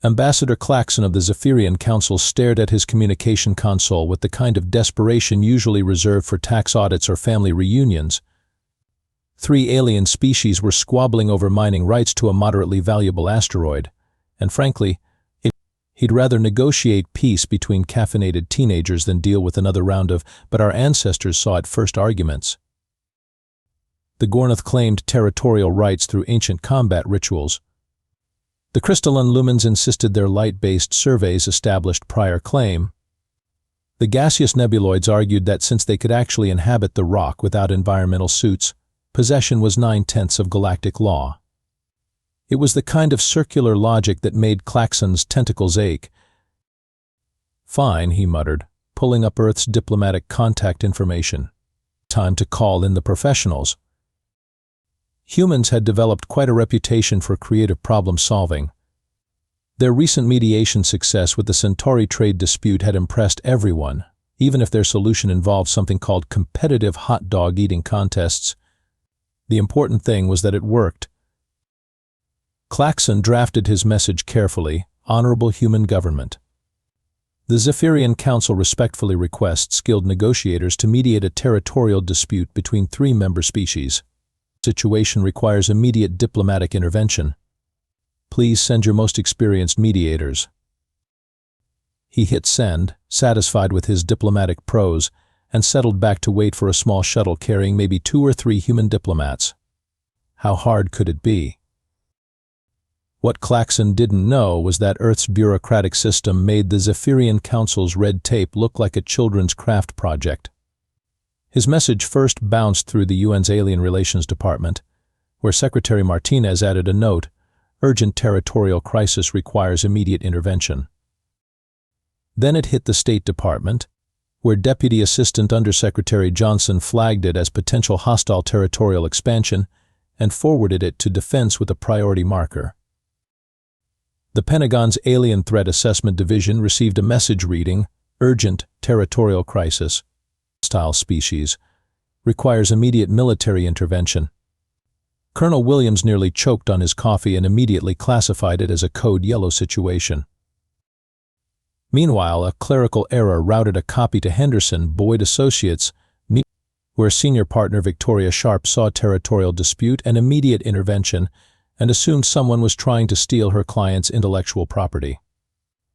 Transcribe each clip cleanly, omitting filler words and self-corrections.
Ambassador Claxon of the Zephyrian Council stared at his communication console with the kind of desperation usually reserved for tax audits or family reunions. 3 alien species were squabbling over mining rights to a moderately valuable asteroid, and frankly, he'd rather negotiate peace between caffeinated teenagers than deal with another round of "but our ancestors saw it first" arguments. The Gornoth claimed territorial rights through ancient combat rituals. The crystalline lumens insisted their light-based surveys established prior claim. The gaseous nebuloids argued that since they could actually inhabit the rock without environmental suits, possession was 9/10 of galactic law. It was the kind of circular logic that made Claxon's tentacles ache. "Fine," he muttered, pulling up Earth's diplomatic contact information. "Time to call in the professionals." Humans had developed quite a reputation for creative problem-solving. Their recent mediation success with the Centauri trade dispute had impressed everyone, even if their solution involved something called competitive hot dog eating contests. The important thing was that it worked. Claxon drafted his message carefully: "Honorable human government. The Zephyrian Council respectfully requests skilled negotiators to mediate a territorial dispute between 3 member species. Situation requires immediate diplomatic intervention. Please send your most experienced mediators." He hit send, satisfied with his diplomatic prose, and settled back to wait for a small shuttle carrying maybe 2 or 3 human diplomats. How hard could it be? What Claxon didn't know was that Earth's bureaucratic system made the Zephyrian Council's red tape look like a children's craft project. His message first bounced through the UN's Alien Relations Department, where Secretary Martinez added a note: "Urgent territorial crisis requires immediate intervention." Then it hit the State Department, where Deputy Assistant Undersecretary Johnson flagged it as potential hostile territorial expansion and forwarded it to Defense with a priority marker. The Pentagon's Alien Threat Assessment Division received a message reading: "Urgent territorial crisis. Hostile species. Requires immediate military intervention." Colonel Williams nearly choked on his coffee and immediately classified it as a code yellow situation. Meanwhile, a clerical error routed a copy to Henderson, Boyd Associates, where senior partner Victoria Sharp saw territorial dispute and immediate intervention and assumed someone was trying to steal her client's intellectual property.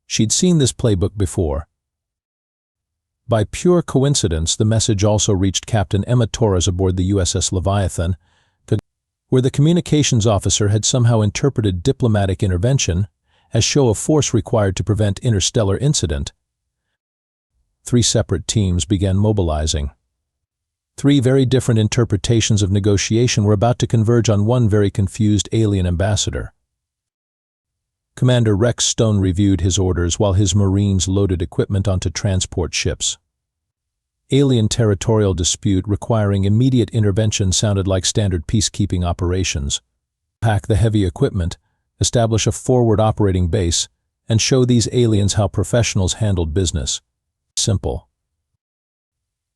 She'd seen this playbook before. By pure coincidence, the message also reached Captain Emma Torres aboard the USS Leviathan, where the communications officer had somehow interpreted diplomatic intervention as show of force required to prevent interstellar incident. 3 separate teams began mobilizing. 3 very different interpretations of negotiation were about to converge on one very confused alien ambassador. Commander Rex Stone reviewed his orders while his Marines loaded equipment onto transport ships. Alien territorial dispute requiring immediate intervention sounded like standard peacekeeping operations. Pack the heavy equipment, establish a forward operating base, and show these aliens how professionals handled business. Simple.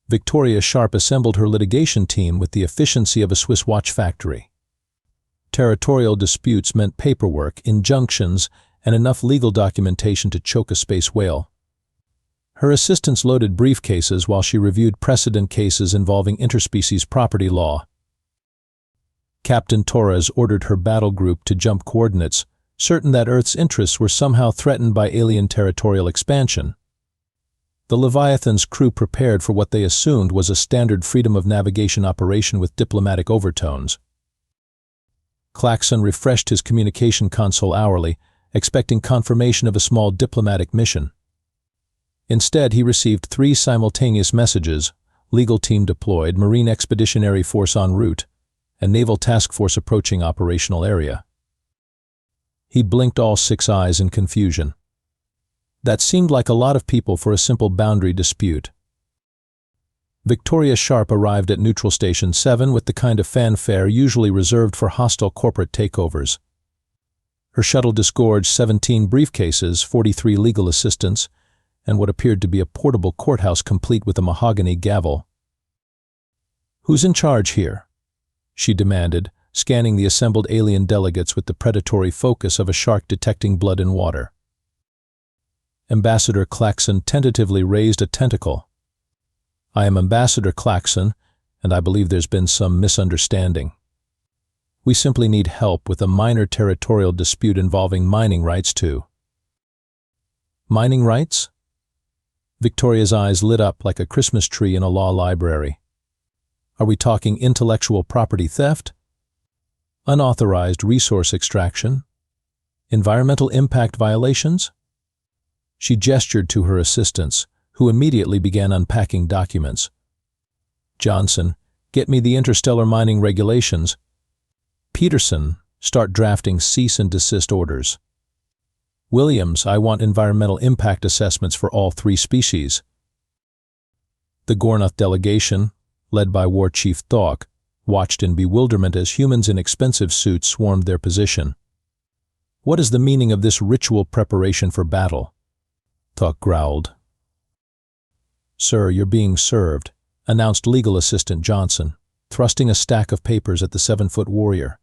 Victoria Sharp assembled her litigation team with the efficiency of a Swiss watch factory. Territorial disputes meant paperwork, injunctions, and enough legal documentation to choke a space whale. Her assistants loaded briefcases while she reviewed precedent cases involving interspecies property law. Captain Torres ordered her battle group to jump coordinates, certain that Earth's interests were somehow threatened by alien territorial expansion. The Leviathan's crew prepared for what they assumed was a standard freedom of navigation operation with diplomatic overtones. Claxon refreshed his communication console hourly, expecting confirmation of a small diplomatic mission. Instead, he received 3 simultaneous messages: legal team deployed, Marine Expeditionary Force en route, and Naval Task Force approaching operational area. He blinked all 6 eyes in confusion. That seemed like a lot of people for a simple boundary dispute. Victoria Sharp arrived at Neutral Station 7 with the kind of fanfare usually reserved for hostile corporate takeovers. Her shuttle disgorged 17 briefcases, 43 legal assistants, and what appeared to be a portable courthouse complete with a mahogany gavel. "Who's in charge here?" she demanded, scanning the assembled alien delegates with the predatory focus of a shark detecting blood in water. Ambassador Claxon tentatively raised a tentacle. I am Ambassador Claxon, and I believe there's been some misunderstanding. We simply need help with a minor territorial dispute involving mining rights too. Mining rights? Victoria's eyes lit up like a Christmas tree in a law library. Are we talking intellectual property theft? Unauthorized resource extraction? Environmental impact violations? She gestured to her assistants, who immediately began unpacking documents. Johnson, get me the interstellar mining regulations. Peterson, start drafting cease and desist orders. Williams, I want environmental impact assessments for all 3 species. The Gornoth delegation, led by War Chief Thok, watched in bewilderment as humans in expensive suits swarmed their position. What is the meaning of this ritual preparation for battle? Thok growled. Sir, you're being served, announced Legal Assistant Johnson, thrusting a stack of papers at the 7-foot warrior.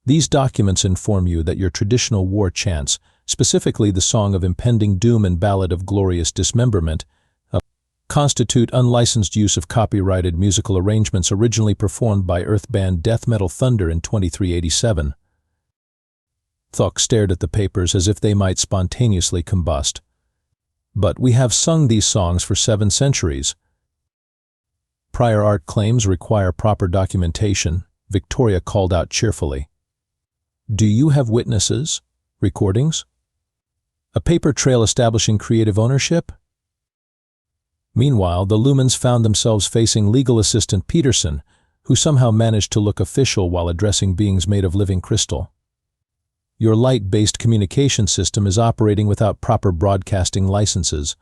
These documents inform you that your traditional war chants, specifically the Song of Impending Doom and Ballad of Glorious Dismemberment, constitute unlicensed use of copyrighted musical arrangements originally performed by Earth band Death Metal Thunder in 2387. Thok stared at the papers as if they might spontaneously combust. But we have sung these songs for 7 centuries. Prior art claims require proper documentation, Victoria called out cheerfully. Do you have witnesses? Recordings? A paper trail establishing creative ownership? Meanwhile, the Lumens found themselves facing Legal Assistant Peterson, who somehow managed to look official while addressing beings made of living crystal. Your light-based communication system is operating without proper broadcasting licenses.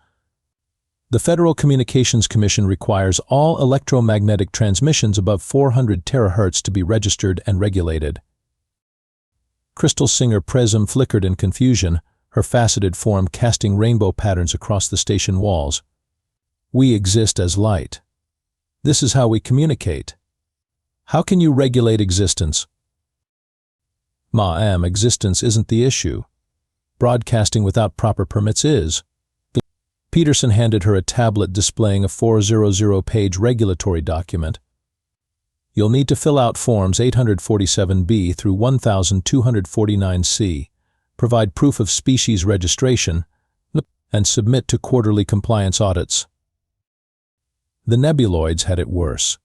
The Federal Communications Commission requires all electromagnetic transmissions above 400 terahertz to be registered and regulated. Crystal Singer Prism flickered in confusion, her faceted form casting rainbow patterns across the station walls. We exist as light. This is how we communicate. How can you regulate existence? Ma'am, existence isn't the issue. Broadcasting without proper permits is. Peterson handed her a tablet displaying a 400-page regulatory document. You'll need to fill out forms 847B through 1249C, provide proof of species registration, and submit to quarterly compliance audits. The nebuloids had it worse.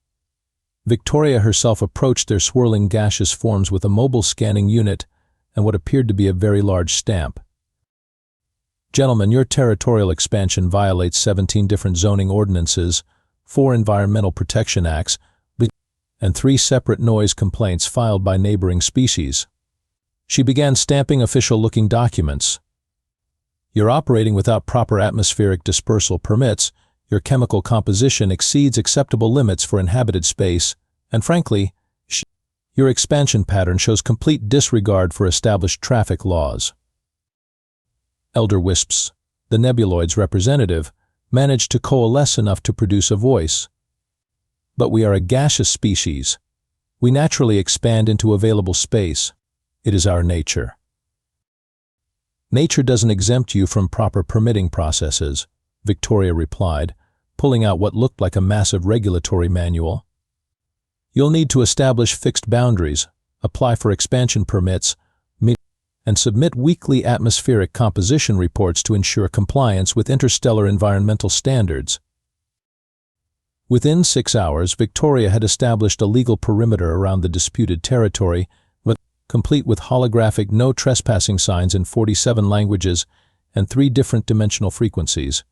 Victoria herself approached their swirling gaseous forms with a mobile scanning unit and what appeared to be a very large stamp. Gentlemen, your territorial expansion violates 17 different zoning ordinances, 4 environmental protection acts, and 3 separate noise complaints filed by neighboring species. She began stamping official-looking documents. You're operating without proper atmospheric dispersal permits, your chemical composition exceeds acceptable limits for inhabited space, and frankly, your expansion pattern shows complete disregard for established traffic laws. Elder Wisps, the nebuloid's representative, managed to coalesce enough to produce a voice. But we are a gaseous species. We naturally expand into available space. It is our nature. Nature doesn't exempt you from proper permitting processes, Victoria replied, pulling out what looked like a massive regulatory manual. You'll need to establish fixed boundaries, apply for expansion permits, and submit weekly atmospheric composition reports to ensure compliance with interstellar environmental standards. Within 6 hours, Victoria had established a legal perimeter around the disputed territory, complete with holographic no trespassing signs in 47 languages and 3 different dimensional frequencies.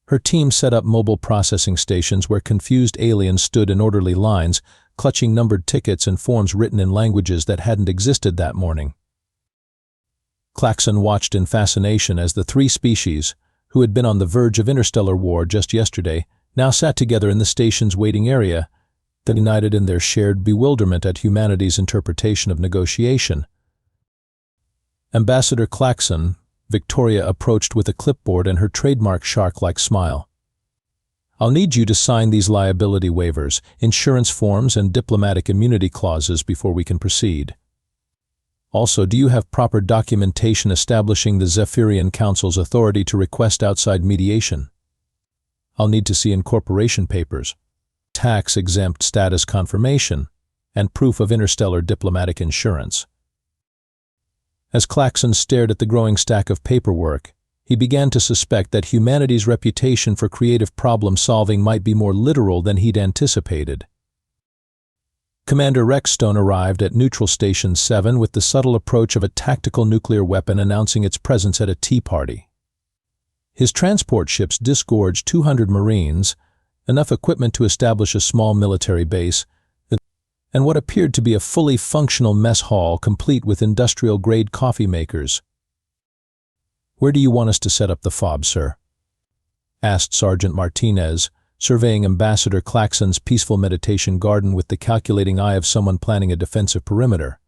Her team set up mobile processing stations where confused aliens stood in orderly lines, clutching numbered tickets and forms written in languages that hadn't existed that morning. Claxon watched in fascination as the 3 species, who had been on the verge of interstellar war just yesterday, now sat together in the station's waiting area, united in their shared bewilderment at humanity's interpretation of negotiation. Ambassador Claxon, Victoria approached with a clipboard and her trademark shark-like smile. I'll need you to sign these liability waivers, insurance forms, and diplomatic immunity clauses before we can proceed. Also, do you have proper documentation establishing the Zephyrian Council's authority to request outside mediation? I'll need to see incorporation papers, tax-exempt status confirmation, and proof of interstellar diplomatic insurance. As Claxon stared at the growing stack of paperwork, he began to suspect that humanity's reputation for creative problem-solving might be more literal than he'd anticipated. Commander Rex Stone arrived at Neutral Station 7 with the subtle approach of a tactical nuclear weapon announcing its presence at a tea party. His transport ships disgorged 200 Marines, enough equipment to establish a small military base, and what appeared to be a fully functional mess hall complete with industrial-grade coffee makers. "Where do you want us to set up the fob, sir?" asked Sergeant Martinez, surveying Ambassador Claxon's peaceful meditation garden with the calculating eye of someone planning a defensive perimeter.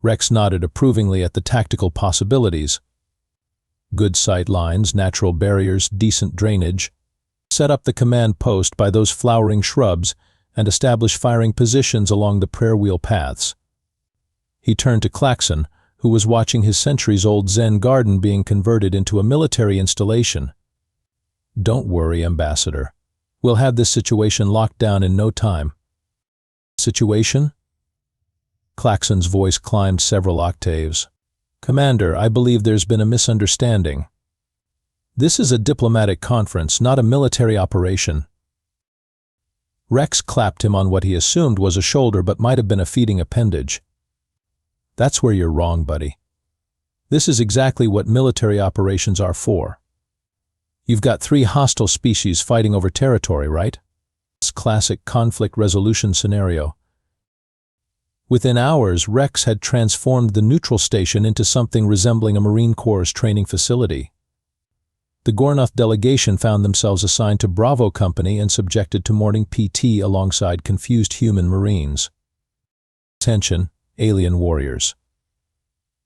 Rex nodded approvingly at the tactical possibilities. Good sight lines, natural barriers, decent drainage. Set up the command post by those flowering shrubs and establish firing positions along the prayer wheel paths. He turned to Claxon, who was watching his centuries-old Zen garden being converted into a military installation. "Don't worry, Ambassador. We'll have this situation locked down in no time." "Situation?" Claxon's voice climbed several octaves. "Commander, I believe there's been a misunderstanding. This is a diplomatic conference, not a military operation." Rex clapped him on what he assumed was a shoulder but might have been a feeding appendage. "That's where you're wrong, buddy. This is exactly what military operations are for. You've got 3 hostile species fighting over territory, right? It's classic conflict resolution scenario." Within hours, Rex had transformed the neutral station into something resembling a Marine Corps training facility. The Gornoth delegation found themselves assigned to Bravo Company and subjected to morning PT alongside confused human Marines. "Attention, alien warriors."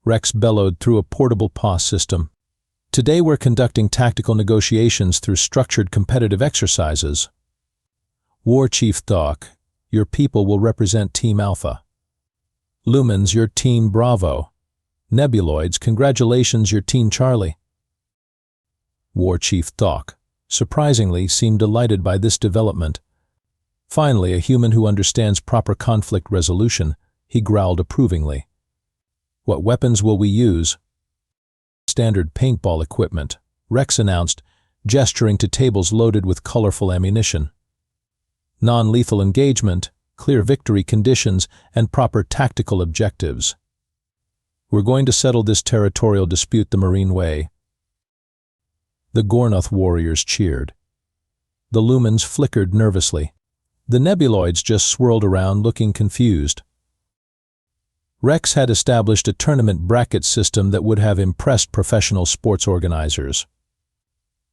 Rex bellowed through a portable POS system. "Today we're conducting tactical negotiations through structured competitive exercises. War Chief Thok, your people will represent Team Alpha. Lumens, your Team Bravo. Nebuloids, congratulations, your Team Charlie." War Chief Thok, surprisingly, seemed delighted by this development. Finally, a human who understands proper conflict resolution, he growled approvingly. "What weapons will we use?" "Standard paintball equipment," Rex announced, gesturing to tables loaded with colorful ammunition. "Non-lethal engagement, clear victory conditions, and proper tactical objectives. We're going to settle this territorial dispute the Marine way." The Gornoth warriors cheered. The lumens flickered nervously. The nebuloids just swirled around, looking confused. Rex had established a tournament bracket system that would have impressed professional sports organizers.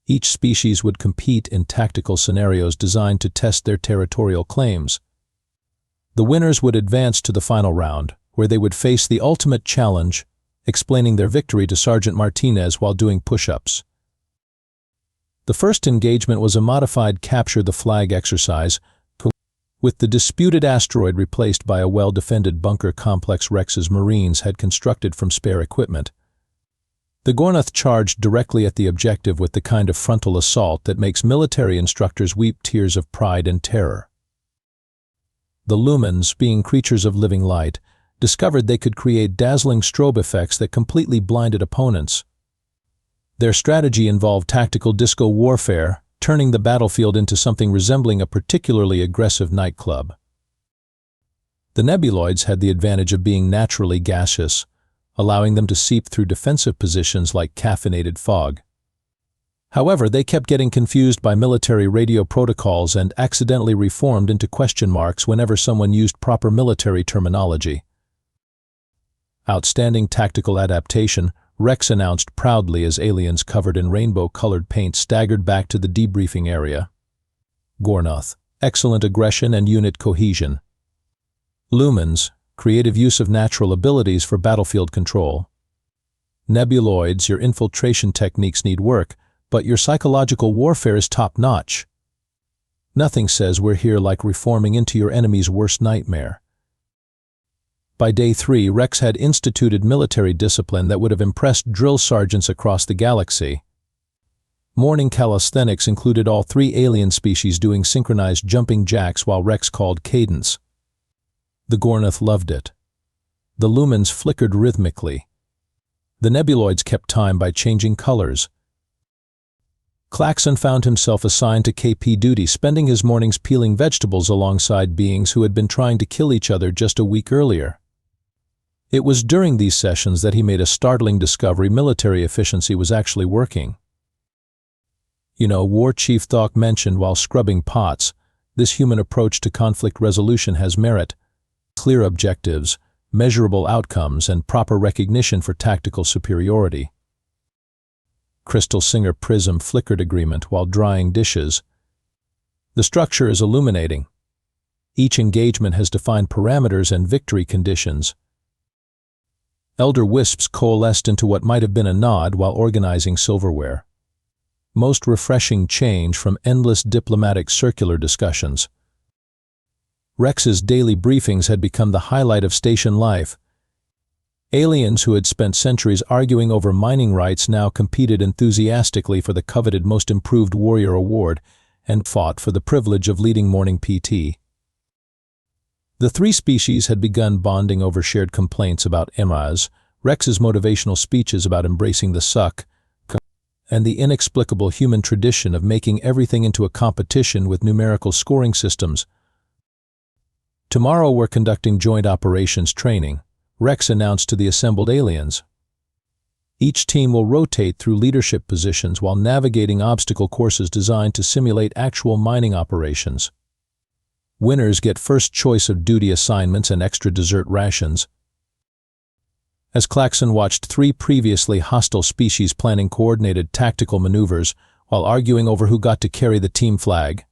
Each species would compete in tactical scenarios designed to test their territorial claims. The winners would advance to the final round, where they would face the ultimate challenge, explaining their victory to Sergeant Martinez while doing push-ups. The first engagement was a modified capture the flag exercise, with the disputed asteroid replaced by a well-defended bunker complex Rex's Marines had constructed from spare equipment. The Gornoth charged directly at the objective with the kind of frontal assault that makes military instructors weep tears of pride and terror. The lumens, being creatures of living light, discovered they could create dazzling strobe effects that completely blinded opponents. Their strategy involved tactical disco warfare, turning the battlefield into something resembling a particularly aggressive nightclub. The nebuloids had the advantage of being naturally gaseous, allowing them to seep through defensive positions like caffeinated fog. However, they kept getting confused by military radio protocols and accidentally reformed into question marks whenever someone used proper military terminology. "Outstanding tactical adaptation," Rex announced proudly as aliens covered in rainbow-colored paint staggered back to the debriefing area. Gornoth, excellent aggression and unit cohesion. Lumens, creative use of natural abilities for battlefield control. Nebuloids, your infiltration techniques need work, but your psychological warfare is top-notch. Nothing says we're here like reforming into your enemy's worst nightmare. By day 3, Rex had instituted military discipline that would have impressed drill sergeants across the galaxy. Morning calisthenics included all 3 alien species doing synchronized jumping jacks while Rex called cadence. The Gornoth loved it. The lumens flickered rhythmically. The nebuloids kept time by changing colors. Klaxon found himself assigned to KP duty, spending his mornings peeling vegetables alongside beings who had been trying to kill each other just a week earlier. It was during these sessions that he made a startling discovery: military efficiency was actually working. War Chief Thok mentioned while scrubbing pots, this human approach to conflict resolution has merit, clear objectives, measurable outcomes, and proper recognition for tactical superiority. Crystal Singer Prism flickered agreement while drying dishes. The structure is illuminating. Each engagement has defined parameters and victory conditions. Elder wisps coalesced into what might have been a nod while organizing silverware. Most refreshing change from endless diplomatic circular discussions. Rex's daily briefings had become the highlight of station life. Aliens who had spent centuries arguing over mining rights now competed enthusiastically for the coveted Most Improved Warrior Award and fought for the privilege of leading morning PT. The 3 species had begun bonding over shared complaints about Emma's, Rex's motivational speeches about embracing the suck, and the inexplicable human tradition of making everything into a competition with numerical scoring systems. Tomorrow we're conducting joint operations training, Rex announced to the assembled aliens. Each team will rotate through leadership positions while navigating obstacle courses designed to simulate actual mining operations. Winners get first choice of duty assignments and extra dessert rations. As Klaxon watched 3 previously hostile species planning coordinated tactical maneuvers while arguing over who got to carry the team flag,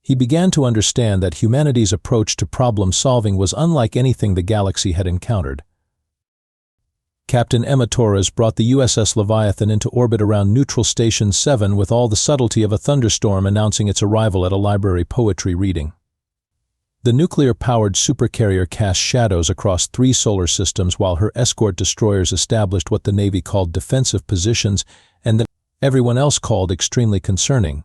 he began to understand that humanity's approach to problem-solving was unlike anything the galaxy had encountered. Captain Emma Torres brought the USS Leviathan into orbit around Neutral Station 7 with all the subtlety of a thunderstorm announcing its arrival at a library poetry reading. The nuclear-powered supercarrier cast shadows across 3 solar systems while her escort destroyers established what the Navy called defensive positions and that everyone else called extremely concerning.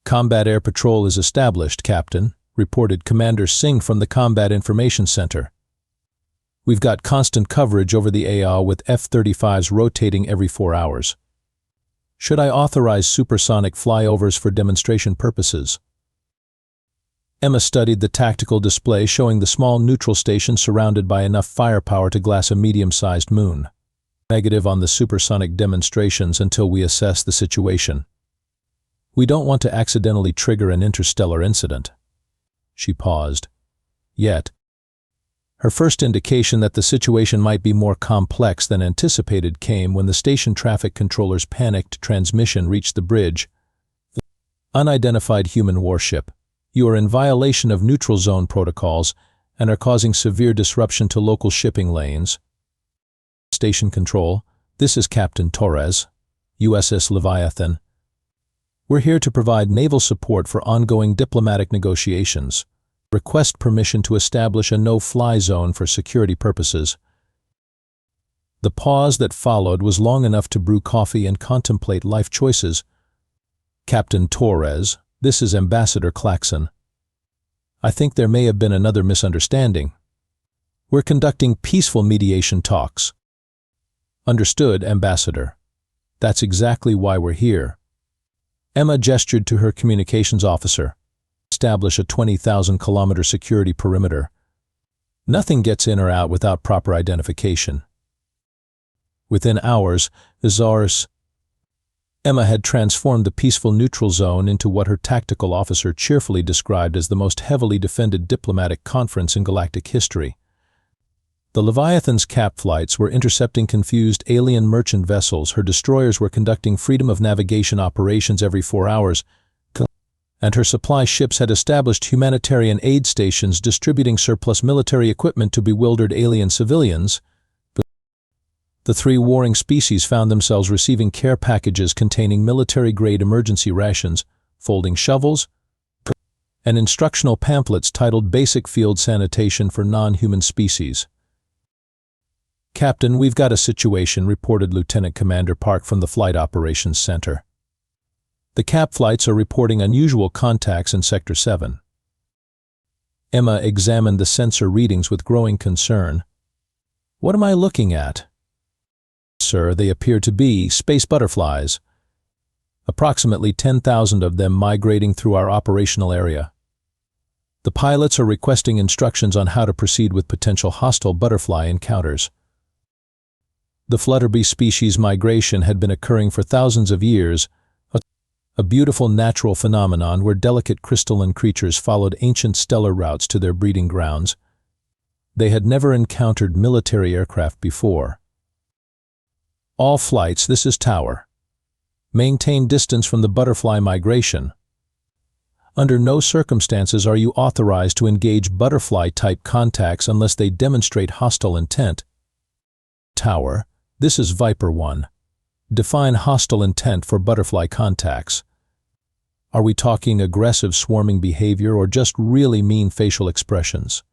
"Combat Air Patrol is established, Captain," reported Commander Singh from the Combat Information Center. "We've got constant coverage over the AO with F-35s rotating every 4 hours. Should I authorize supersonic flyovers for demonstration purposes?" Emma studied the tactical display showing the small neutral station surrounded by enough firepower to glass a medium-sized moon. "Negative on the supersonic demonstrations until we assess the situation. We don't want to accidentally trigger an interstellar incident." She paused. Yet, her first indication that the situation might be more complex than anticipated came when the station traffic controller's panicked transmission reached the bridge. "Unidentified human warship. You are in violation of neutral zone protocols and are causing severe disruption to local shipping lanes." "Station Control, this is Captain Torres, USS Leviathan. We're here to provide naval support for ongoing diplomatic negotiations. Request permission to establish a no-fly zone for security purposes." The pause that followed was long enough to brew coffee and contemplate life choices. "Captain Torres, this is Ambassador Klaxon. I think there may have been another misunderstanding. We're conducting peaceful mediation talks." "Understood, Ambassador. That's exactly why we're here." Emma gestured to her communications officer. "Establish a 20,000-kilometer security perimeter. Nothing gets in or out without proper identification." Within hours, Azores Emma had transformed the peaceful neutral zone into what her tactical officer cheerfully described as the most heavily defended diplomatic conference in galactic history. The Leviathan's cap flights were intercepting confused alien merchant vessels, her destroyers were conducting freedom of navigation operations every 4 hours, and her supply ships had established humanitarian aid stations distributing surplus military equipment to bewildered alien civilians. The 3 warring species found themselves receiving care packages containing military-grade emergency rations, folding shovels, and instructional pamphlets titled Basic Field Sanitation for Non-Human Species. "Captain, we've got a situation," reported Lieutenant Commander Park from the Flight Operations Center. "The CAP flights are reporting unusual contacts in Sector 7. Emma examined the sensor readings with growing concern. "What am I looking at?" "Sir, they appear to be space butterflies. Approximately 10,000 of them migrating through our operational area. The pilots are requesting instructions on how to proceed with potential hostile butterfly encounters." The flutterbee species migration had been occurring for thousands of years, a beautiful natural phenomenon where delicate crystalline creatures followed ancient stellar routes to their breeding grounds. They had never encountered military aircraft before. "All flights, this is Tower. Maintain distance from the butterfly migration. Under no circumstances are you authorized to engage butterfly-type contacts unless they demonstrate hostile intent." "Tower, this is Viper 1. Define hostile intent for butterfly contacts. Are we talking aggressive swarming behavior or just really mean facial expressions?"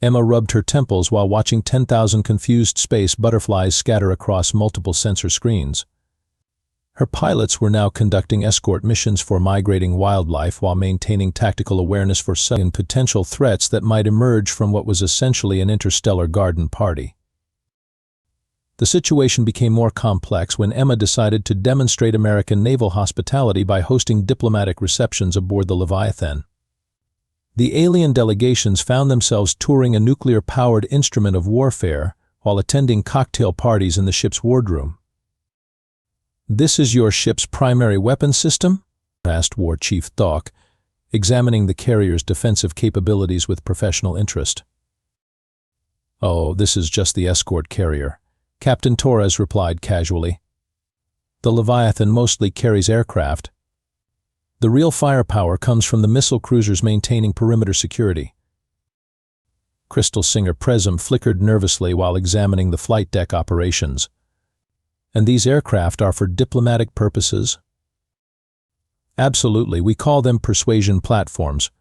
Emma rubbed her temples while watching 10,000 confused space butterflies scatter across multiple sensor screens. Her pilots were now conducting escort missions for migrating wildlife while maintaining tactical awareness for sudden potential threats that might emerge from what was essentially an interstellar garden party. The situation became more complex when Emma decided to demonstrate American naval hospitality by hosting diplomatic receptions aboard the Leviathan. The alien delegations found themselves touring a nuclear-powered instrument of warfare while attending cocktail parties in the ship's wardroom. "This is your ship's primary weapon system?" asked War Chief Thawk, examining the carrier's defensive capabilities with professional interest. "Oh, this is just the escort carrier," Captain Torres replied casually. "The Leviathan mostly carries aircraft. The real firepower comes from the missile cruisers maintaining perimeter security." Crystal Singer Prism flickered nervously while examining the flight deck operations. "And these aircraft are for diplomatic purposes?" "Absolutely, we call them persuasion platforms.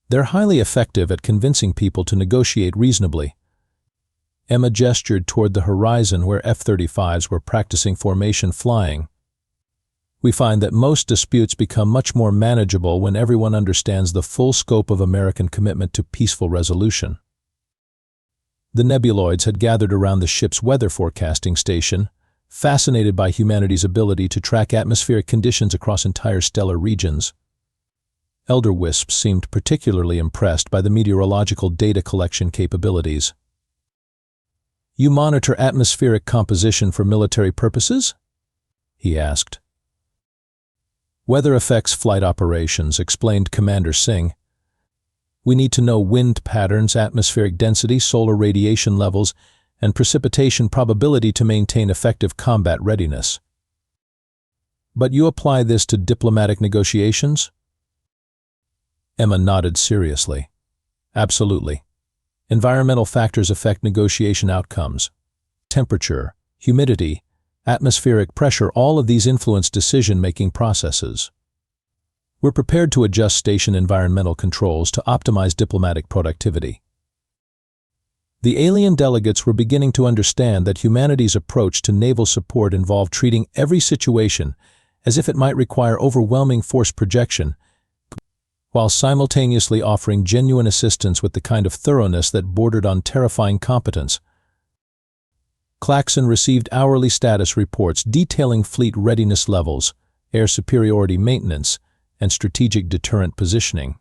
They're highly effective at convincing people to negotiate reasonably." Emma gestured toward the horizon where F-35s were practicing formation flying. "We find that most disputes become much more manageable when everyone understands the full scope of American commitment to peaceful resolution." The nebuloids had gathered around the ship's weather forecasting station, fascinated by humanity's ability to track atmospheric conditions across entire stellar regions. Elder Wisps seemed particularly impressed by the meteorological data collection capabilities. "You monitor atmospheric composition for military purposes?" he asked. "Weather affects flight operations," explained Commander Singh. "We need to know wind patterns, atmospheric density, solar radiation levels, and precipitation probability to maintain effective combat readiness." "But you apply this to diplomatic negotiations?" Emma nodded seriously. "Absolutely. Environmental factors affect negotiation outcomes. Temperature, humidity, atmospheric pressure, all of these influence decision-making processes. We're prepared to adjust station environmental controls to optimize diplomatic productivity." The alien delegates were beginning to understand that humanity's approach to naval support involved treating every situation as if it might require overwhelming force projection, while simultaneously offering genuine assistance with the kind of thoroughness that bordered on terrifying competence. Claxon received hourly status reports detailing fleet readiness levels, air superiority maintenance, and strategic deterrent positioning.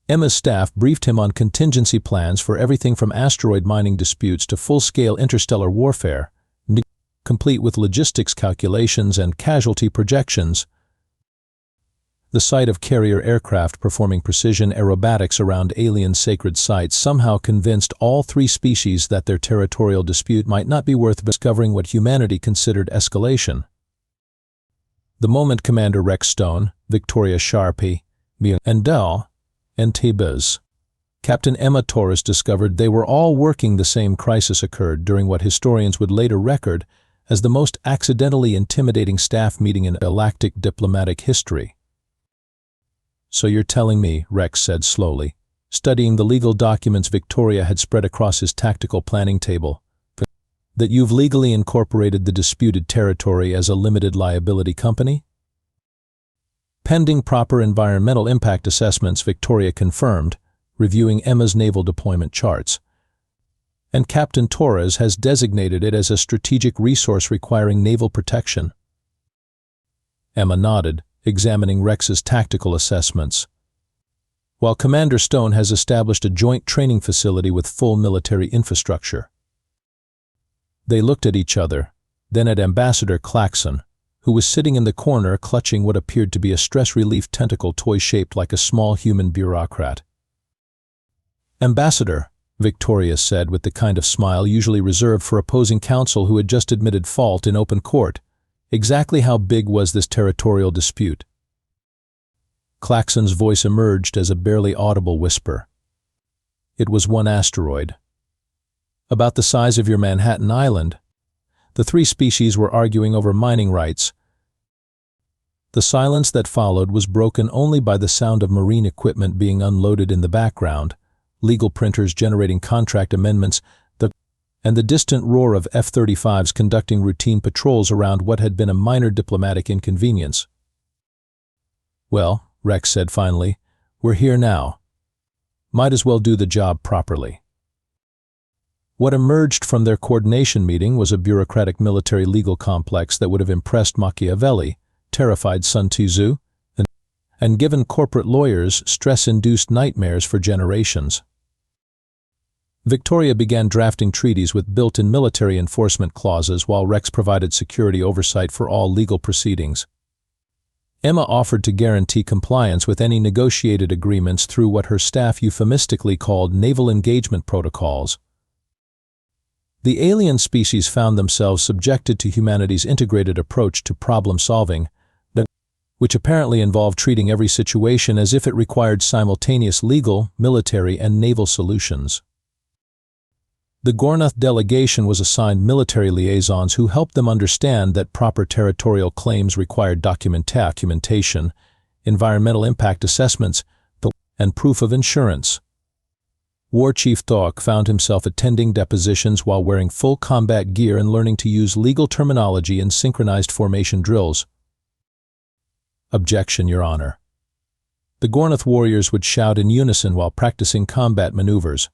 Emma's staff briefed him on contingency plans for everything from asteroid mining disputes to full-scale interstellar warfare, complete with logistics calculations and casualty projections. The sight of carrier aircraft performing precision aerobatics around alien sacred sites somehow convinced all three species that their territorial dispute might not be worth discovering what humanity considered escalation. The moment Commander Rex Stone, Victoria Sharpie, and Del, and Tebez, Captain Emma Torres discovered they were all working the same crisis occurred during what historians would later record as the most accidentally intimidating staff meeting in Galactic diplomatic history. "So you're telling me," Rex said slowly, studying the legal documents Victoria had spread across his tactical planning table, "that you've legally incorporated the disputed territory as a limited liability company?" "Pending proper environmental impact assessments," Victoria confirmed, reviewing Emma's naval deployment charts. "And Captain Torres has designated it as a strategic resource requiring naval protection." Emma nodded, examining Rex's tactical assessments. "While Commander Stone has established a joint training facility with full military infrastructure." They looked at each other, then at Ambassador Claxon, who was sitting in the corner clutching what appeared to be a stress relief tentacle toy shaped like a small human bureaucrat. "Ambassador," Victoria said with the kind of smile usually reserved for opposing counsel who had just admitted fault in open court, "exactly how big was this territorial dispute?" Claxon's voice emerged as a barely audible whisper. "It was 1 asteroid. About the size of your Manhattan Island." The three species were arguing over mining rights. The silence that followed was broken only by the sound of marine equipment being unloaded in the background, legal printers generating contract amendments, and the distant roar of F-35s conducting routine patrols around what had been a minor diplomatic inconvenience. "Well," Rex said finally, "we're here now. Might as well do the job properly." What emerged from their coordination meeting was a bureaucratic military legal complex that would have impressed Machiavelli, terrified Sun Tzu, and given corporate lawyers stress-induced nightmares for generations. Victoria began drafting treaties with built-in military enforcement clauses while Rex provided security oversight for all legal proceedings. Emma offered to guarantee compliance with any negotiated agreements through what her staff euphemistically called naval engagement protocols. The alien species found themselves subjected to humanity's integrated approach to problem-solving, which apparently involved treating every situation as if it required simultaneous legal, military, and naval solutions. The Gornath delegation was assigned military liaisons who helped them understand that proper territorial claims required documentation, environmental impact assessments, and proof of insurance. War Chief Thok found himself attending depositions while wearing full combat gear and learning to use legal terminology in synchronized formation drills. "Objection, Your Honor." The Gornath warriors would shout in unison while practicing combat maneuvers.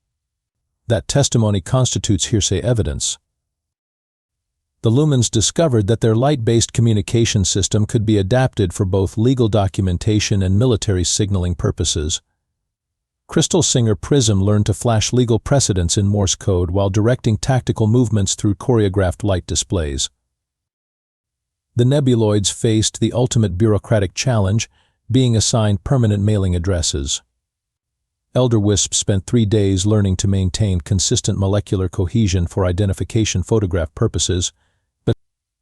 That testimony constitutes hearsay evidence. The Lumens discovered that their light-based communication system could be adapted for both legal documentation and military signaling purposes. Crystal Singer Prism learned to flash legal precedents in Morse code while directing tactical movements through choreographed light displays. The Nebuloids faced the ultimate bureaucratic challenge, being assigned permanent mailing addresses. Elder Wisp spent 3 days learning to maintain consistent molecular cohesion for identification photograph purposes, but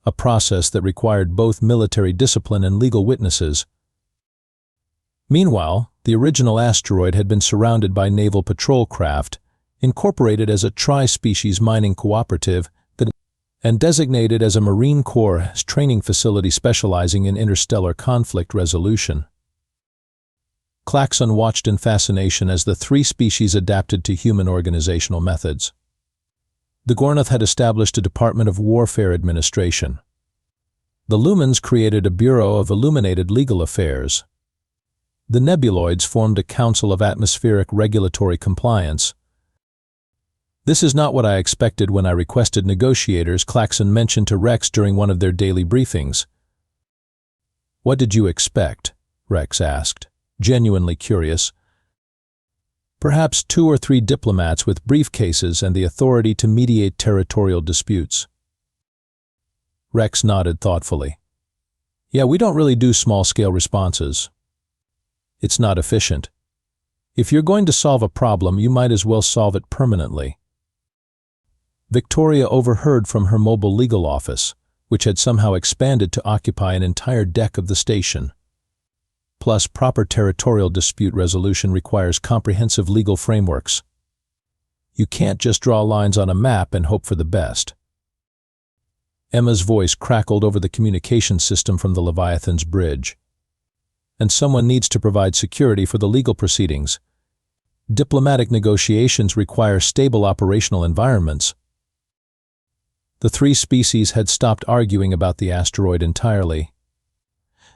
a process that required both military discipline and legal witnesses. Meanwhile, the original asteroid had been surrounded by naval patrol craft, incorporated as a tri-species mining cooperative, and designated as a Marine Corps training facility specializing in interstellar conflict resolution. Claxon watched in fascination as the three species adapted to human organizational methods. The Gornath had established a Department of Warfare Administration. The Lumens created a Bureau of Illuminated Legal Affairs. The Nebuloids formed a Council of Atmospheric Regulatory Compliance. "This is not what I expected when I requested negotiators," Claxon mentioned to Rex during one of their daily briefings. "What did you expect?" Rex asked, genuinely curious. "Perhaps 2 or 3 diplomats with briefcases and the authority to mediate territorial disputes." Rex nodded thoughtfully. "Yeah, we don't really do small-scale responses. It's not efficient. If you're going to solve a problem, you might as well solve it permanently." Victoria overheard from her mobile legal office, which had somehow expanded to occupy an entire deck of the station. Plus, proper territorial dispute resolution requires comprehensive legal frameworks. You can't just draw lines on a map and hope for the best. Emma's voice crackled over the communication system from the Leviathan's bridge. and someone needs to provide security for the legal proceedings. Diplomatic negotiations require stable operational environments. The three species had stopped arguing about the asteroid entirely.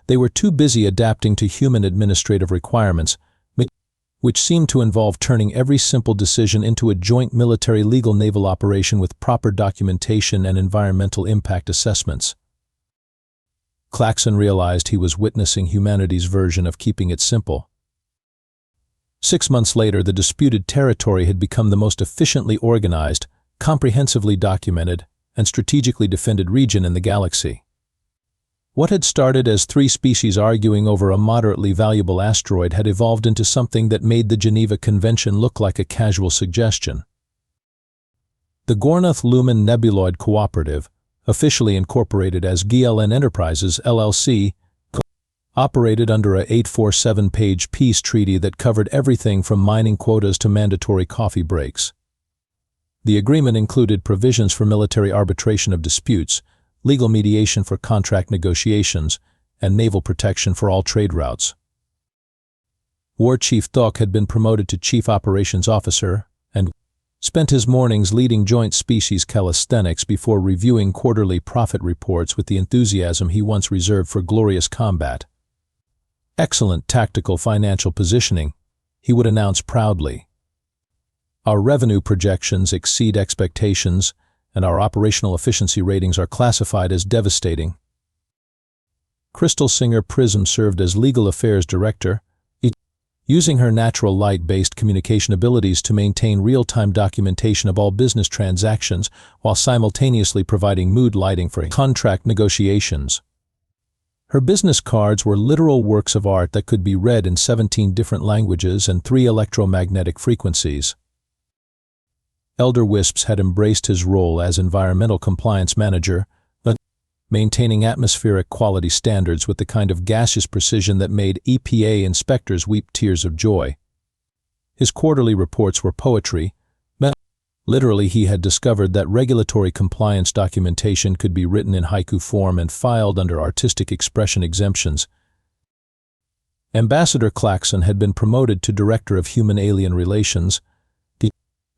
They were too busy adapting to human administrative requirements, which seemed to involve turning every simple decision into a joint military legal naval operation with proper documentation and environmental impact assessments. Claxon realized he was witnessing humanity's version of keeping it simple. 6 months later, the disputed territory had become the most efficiently organized, comprehensively documented, and strategically defended region in the galaxy. What had started as three species arguing over a moderately valuable asteroid had evolved into something that made the Geneva Convention look like a casual suggestion. The Gornath Lumen Nebuloid Cooperative, officially incorporated as GLN Enterprises, LLC, operated under a 847-page peace treaty that covered everything from mining quotas to mandatory coffee breaks. The agreement included provisions for military arbitration of disputes, legal mediation for contract negotiations, and naval protection for all trade routes. War Chief Thok had been promoted to Chief Operations Officer and spent his mornings leading joint species calisthenics before reviewing quarterly profit reports with the enthusiasm he once reserved for glorious combat. "Excellent tactical financial positioning," he would announce proudly. "Our revenue projections exceed expectations, and our operational efficiency ratings are classified as devastating." Crystal Singer Prism served as Legal Affairs Director, using her natural light-based communication abilities to maintain real-time documentation of all business transactions while simultaneously providing mood lighting for contract negotiations. Her business cards were literal works of art that could be read in 17 different languages and 3 electromagnetic frequencies. Elder Wisps had embraced his role as Environmental Compliance Manager, maintaining atmospheric quality standards with the kind of gaseous precision that made EPA inspectors weep tears of joy. His quarterly reports were poetry. Literally, he had discovered that regulatory compliance documentation could be written in haiku form and filed under artistic expression exemptions. Ambassador Claxon had been promoted to Director of Human-Alien Relations,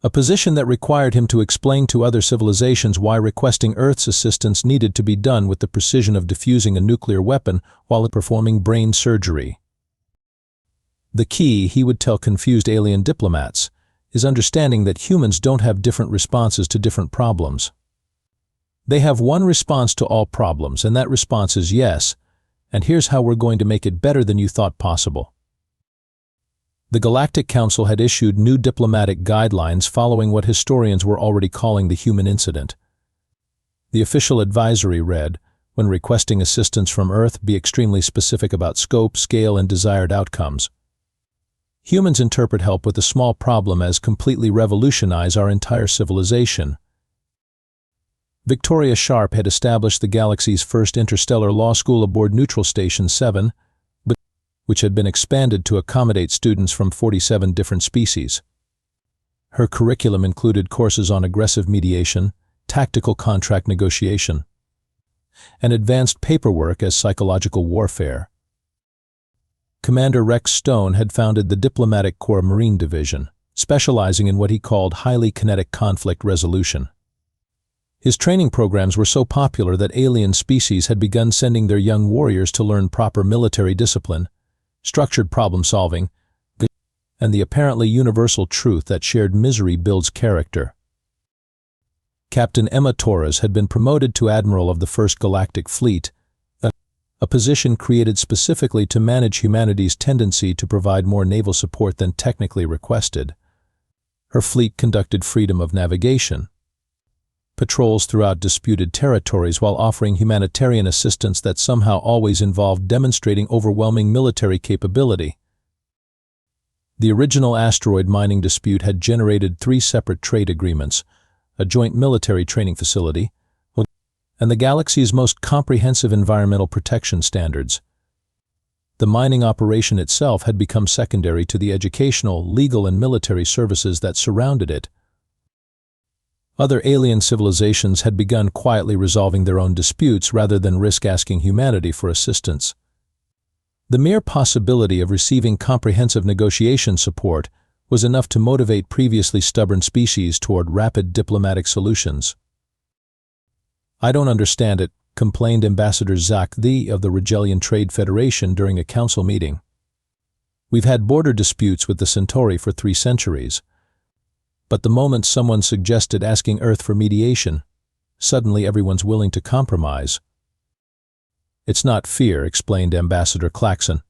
a position that required him to explain to other civilizations why requesting Earth's assistance needed to be done with the precision of diffusing a nuclear weapon while performing brain surgery. The key, he would tell confused alien diplomats, is understanding that humans don't have different responses to different problems. They have one response to all problems, and that response is yes, and here's how we're going to make it better than you thought possible. The Galactic Council had issued new diplomatic guidelines following what historians were already calling the human incident. The official advisory read, "When requesting assistance from Earth, be extremely specific about scope, scale, and desired outcomes. Humans interpret help with a small problem as completely revolutionize our entire civilization." Victoria Sharp had established the galaxy's first interstellar law school aboard Neutral Station 7, which had been expanded to accommodate students from 47 different species. Her curriculum included courses on aggressive mediation, tactical contract negotiation, and advanced paperwork as psychological warfare. Commander Rex Stone had founded the Diplomatic Corps Marine Division, specializing in what he called highly kinetic conflict resolution. His training programs were so popular that alien species had begun sending their young warriors to learn proper military discipline, structured problem-solving, and the apparently universal truth that shared misery builds character. Captain Emma Torres had been promoted to Admiral of the First Galactic Fleet, a position created specifically to manage humanity's tendency to provide more naval support than technically requested. Her fleet conducted freedom of navigation, patrols throughout disputed territories while offering humanitarian assistance that somehow always involved demonstrating overwhelming military capability. The original asteroid mining dispute had generated 3 separate trade agreements, a joint military training facility, and the galaxy's most comprehensive environmental protection standards. The mining operation itself had become secondary to the educational, legal, and military services that surrounded it. Other alien civilizations had begun quietly resolving their own disputes rather than risk asking humanity for assistance. The mere possibility of receiving comprehensive negotiation support was enough to motivate previously stubborn species toward rapid diplomatic solutions. "I don't understand it," complained Ambassador Zach The of the Regelian Trade Federation during a council meeting. "We've had border disputes with the Centauri for 3 centuries. But the moment someone suggested asking Earth for mediation, suddenly everyone's willing to compromise." "It's not fear," explained Ambassador Claxon.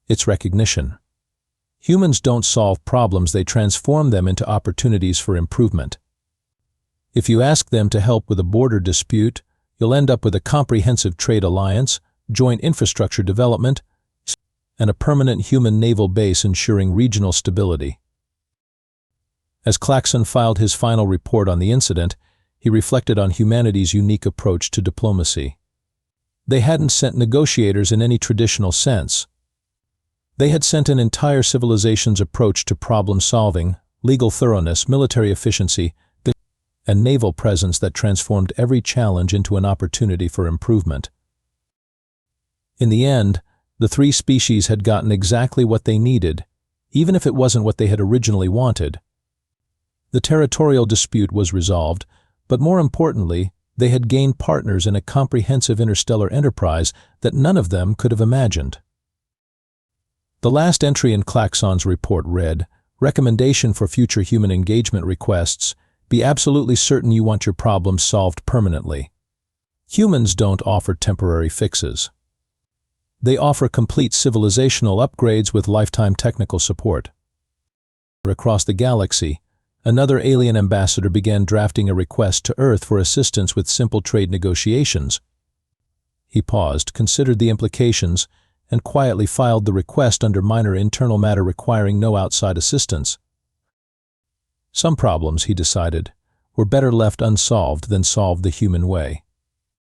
"It's recognition. Humans don't solve problems, they transform them into opportunities for improvement. If you ask them to help with a border dispute, you'll end up with a comprehensive trade alliance, joint infrastructure development, and a permanent human naval base ensuring regional stability." As Claxon filed his final report on the incident, he reflected on humanity's unique approach to diplomacy. They hadn't sent negotiators in any traditional sense. They had sent an entire civilization's approach to problem-solving, legal thoroughness, military efficiency, and naval presence that transformed every challenge into an opportunity for improvement. In the end, the 3 species had gotten exactly what they needed, even if it wasn't what they had originally wanted. The territorial dispute was resolved, but more importantly, they had gained partners in a comprehensive interstellar enterprise that none of them could have imagined. The last entry in Claxon's report read, "Recommendation for future human engagement requests: be absolutely certain you want your problems solved permanently. Humans don't offer temporary fixes. They offer complete civilizational upgrades with lifetime technical support." Across the galaxy, another alien ambassador began drafting a request to Earth for assistance with simple trade negotiations. He paused, considered the implications, and quietly filed the request under minor internal matter requiring no outside assistance. Some problems, he decided, were better left unsolved than solved the human way.